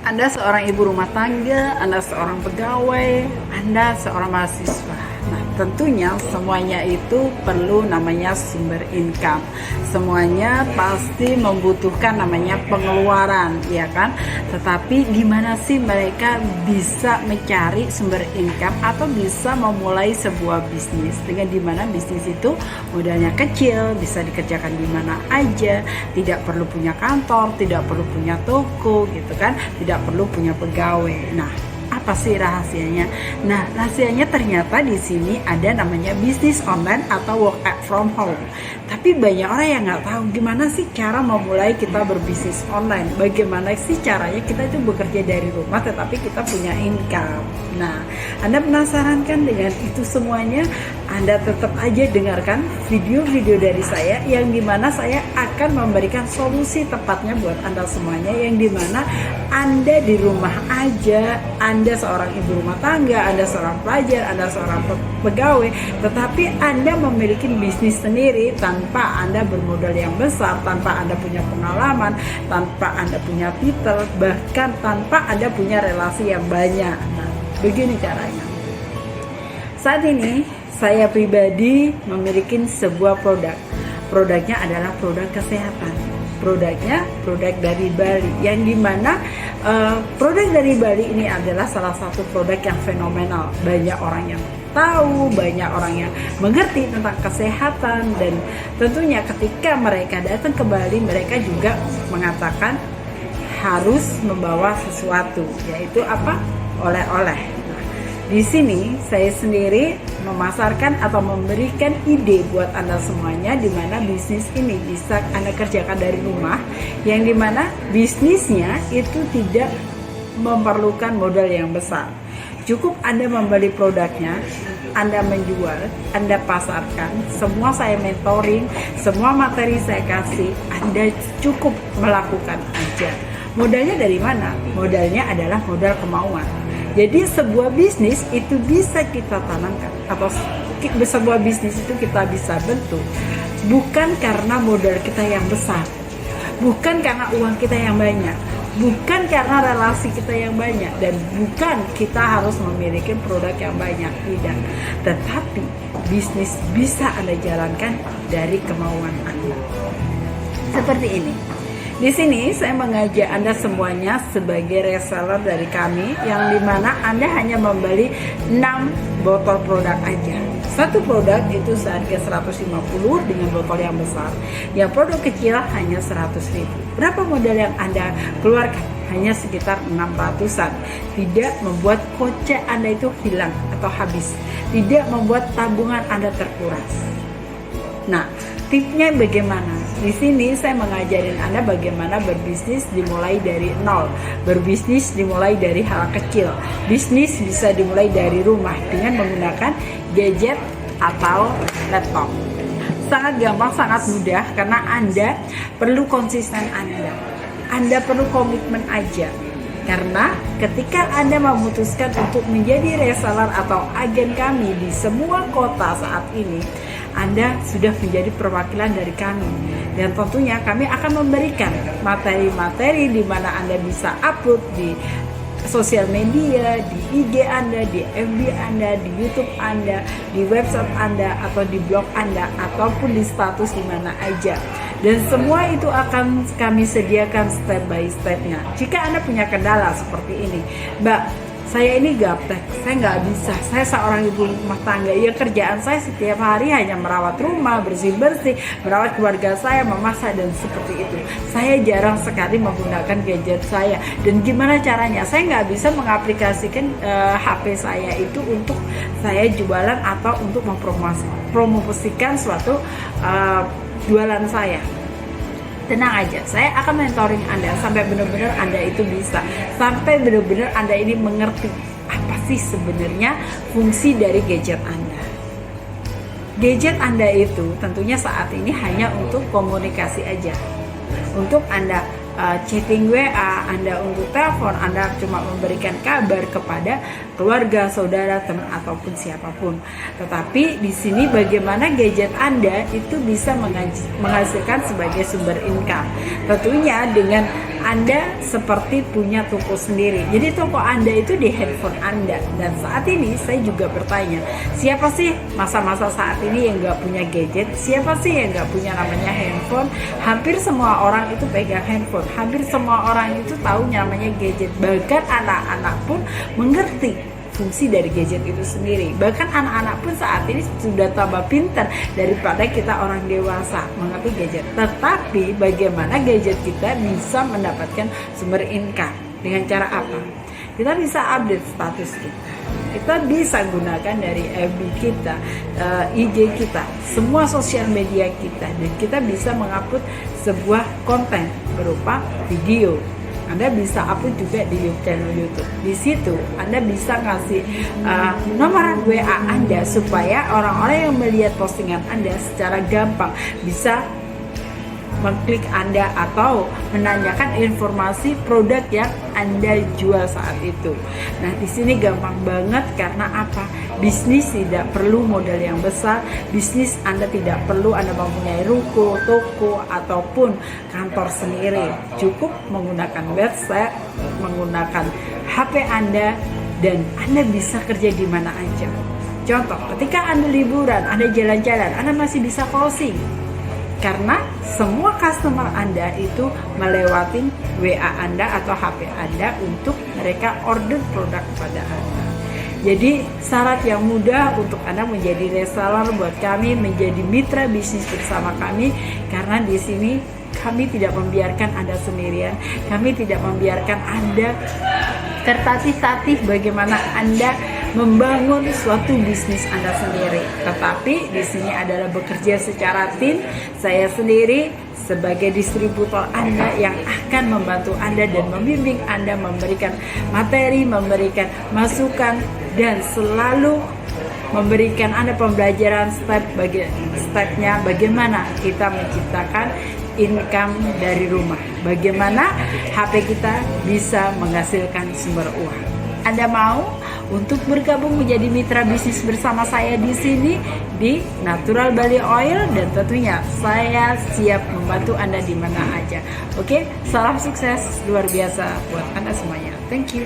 Anda seorang ibu rumah tangga, Anda seorang pegawai, Anda seorang mahasiswa. Nah, tentunya semuanya itu perlu namanya sumber income. Semuanya pasti membutuhkan namanya pengeluaran, ya kan? Tetapi gimana sih mereka bisa mencari sumber income atau bisa memulai sebuah bisnis dengan dimana bisnis itu modalnya kecil, bisa dikerjakan di mana aja, tidak perlu punya kantor, tidak perlu punya toko, gitu kan? Tidak perlu punya pegawai. Nah, apa sih rahasianya? Nah, rahasianya ternyata di sini ada namanya bisnis online atau work from home. Tapi banyak orang yang nggak tahu gimana sih cara memulai kita berbisnis online. Bagaimana sih caranya kita itu bekerja dari rumah tetapi kita punya income. Nah, Anda penasaran kan dengan itu semuanya? Anda tetap aja dengarkan video-video dari saya yang dimana saya akan memberikan solusi tepatnya buat Anda semuanya, yang dimana Anda di rumah aja, Anda seorang ibu rumah tangga, Anda seorang pelajar, Anda seorang pegawai, tetapi Anda memiliki bisnis sendiri tanpa Anda bermodal yang besar, tanpa Anda punya pengalaman, tanpa Anda punya titel, bahkan tanpa Anda punya relasi yang banyak. Nah, begini caranya. Saat ini saya pribadi memiliki sebuah produk. Produknya adalah produk kesehatan. Produknya produk dari Bali, yang dimana produk dari Bali ini adalah salah satu produk yang fenomenal. Banyak orang yang tahu, banyak orang yang mengerti tentang kesehatan, dan tentunya ketika mereka datang ke Bali, mereka juga mengatakan harus membawa sesuatu, yaitu apa? Oleh-oleh. Di sini saya sendiri memasarkan atau memberikan ide buat Anda semuanya, di mana bisnis ini bisa Anda kerjakan dari rumah, yang dimana bisnisnya itu tidak memerlukan modal yang besar. Cukup Anda membeli produknya, Anda menjual, Anda pasarkan, semua saya mentoring, semua materi saya kasih, Anda cukup melakukan aja. Modalnya dari mana? Modalnya adalah modal kemauan. Jadi sebuah bisnis itu bisa kita tanamkan, atau sebuah bisnis itu kita bisa bentuk bukan karena modal kita yang besar, bukan karena uang kita yang banyak, bukan karena relasi kita yang banyak, dan bukan kita harus memiliki produk yang banyak, tidak. Tetapi bisnis bisa Anda jalankan dari kemauan Anda. Seperti ini. Di sini saya mengajak Anda semuanya sebagai reseller dari kami, yang dimana Anda hanya membeli 6 botol produk aja. Satu produk itu seharga 150 dengan botol yang besar. Yang produk kecil hanya 100.000. Berapa modal yang Anda keluarkan? Hanya sekitar 600-an. Tidak membuat kocek Anda itu hilang atau habis. Tidak membuat tabungan Anda terkuras. Nah, tipsnya bagaimana? Di sini saya mengajarin Anda bagaimana berbisnis dimulai dari nol. Berbisnis dimulai dari hal kecil. Bisnis bisa dimulai dari rumah dengan menggunakan gadget atau laptop. Sangat gampang, sangat mudah, karena Anda perlu konsisten Anda. Anda perlu komitmen aja. Karena ketika Anda memutuskan untuk menjadi reseller atau agen kami di semua kota saat ini, Anda sudah menjadi perwakilan dari kami, dan tentunya kami akan memberikan materi-materi di mana Anda bisa upload di sosial media, di IG Anda, di FB Anda, di YouTube Anda, di website Anda, atau di blog Anda, ataupun di status di mana aja. Dan semua itu akan kami sediakan step by stepnya. Jika Anda punya kendala seperti ini, Mbak, saya ini gaptek, saya nggak bisa, saya seorang ibu rumah tangga, ya kerjaan saya setiap hari hanya merawat rumah, bersih-bersih, merawat keluarga saya, memasak, dan seperti itu. Saya jarang sekali menggunakan gadget saya, dan gimana caranya? Saya nggak bisa mengaplikasikan HP saya itu untuk saya jualan atau untuk mempromosikan suatu jualan saya. Tenang aja, saya akan mentoring Anda sampai benar-benar Anda itu bisa, sampai benar-benar Anda ini mengerti apa sih sebenarnya fungsi dari gadget Anda. Gadget Anda itu tentunya saat ini hanya untuk komunikasi aja, untuk Anda chatting WA, Anda untuk telepon, Anda cuma memberikan kabar kepada keluarga, saudara, teman, ataupun siapapun. Tetapi di sini bagaimana gadget Anda itu bisa menghasilkan sebagai sumber income. Tentunya dengan Anda seperti punya toko sendiri. Jadi toko Anda itu di handphone Anda. Dan saat ini saya juga bertanya, siapa sih masa-masa saat ini yang nggak punya gadget? Siapa sih yang nggak punya namanya handphone? Hampir semua orang itu pegang handphone. Hampir semua orang itu tahu namanya gadget. Bahkan anak-anak pun mengerti fungsi dari gadget itu sendiri. Bahkan anak-anak pun saat ini sudah tambah pintar daripada kita orang dewasa mengerti gadget. Tetapi bagaimana gadget kita bisa mendapatkan sumber income? Dengan cara apa? Kita bisa update status kita. Kita bisa gunakan dari FB kita, IG kita, semua sosial media kita, dan kita bisa mengupload sebuah konten berupa video. Anda bisa upload juga di channel YouTube. Di situ Anda bisa ngasih nomor WA Anda supaya orang-orang yang melihat postingan Anda secara gampang bisa mengklik Anda atau menanyakan informasi produk yang Anda jual saat itu. Nah, di sini gampang banget karena apa? Bisnis tidak perlu modal yang besar. Bisnis Anda tidak perlu Anda mempunyai ruko, toko ataupun kantor sendiri. Cukup menggunakan website, menggunakan HP Anda, dan Anda bisa kerja di mana aja. Contoh, ketika Anda liburan, Anda jalan-jalan, Anda masih bisa closing. Karena semua customer Anda itu melewati WA Anda atau HP Anda untuk mereka order produk pada Anda. Jadi syarat yang mudah untuk Anda menjadi reseller buat kami, menjadi mitra bisnis bersama kami, karena di sini kami tidak membiarkan Anda sendirian, kami tidak membiarkan Anda tertatih-tatih bagaimana Anda membangun suatu bisnis Anda sendiri. Tetapi di sini adalah bekerja secara tim. Saya sendiri sebagai distributor Anda yang akan membantu Anda dan membimbing Anda, memberikan materi, memberikan masukan, dan selalu memberikan Anda pembelajaran stepnya bagaimana kita menciptakan income dari rumah, bagaimana HP kita bisa menghasilkan sumber uang. Anda mau untuk bergabung menjadi mitra bisnis bersama saya di sini di Natural Bali Oil, dan tentunya saya siap membantu Anda di mana aja. Oke, salam sukses luar biasa buat Anda semuanya. Thank you.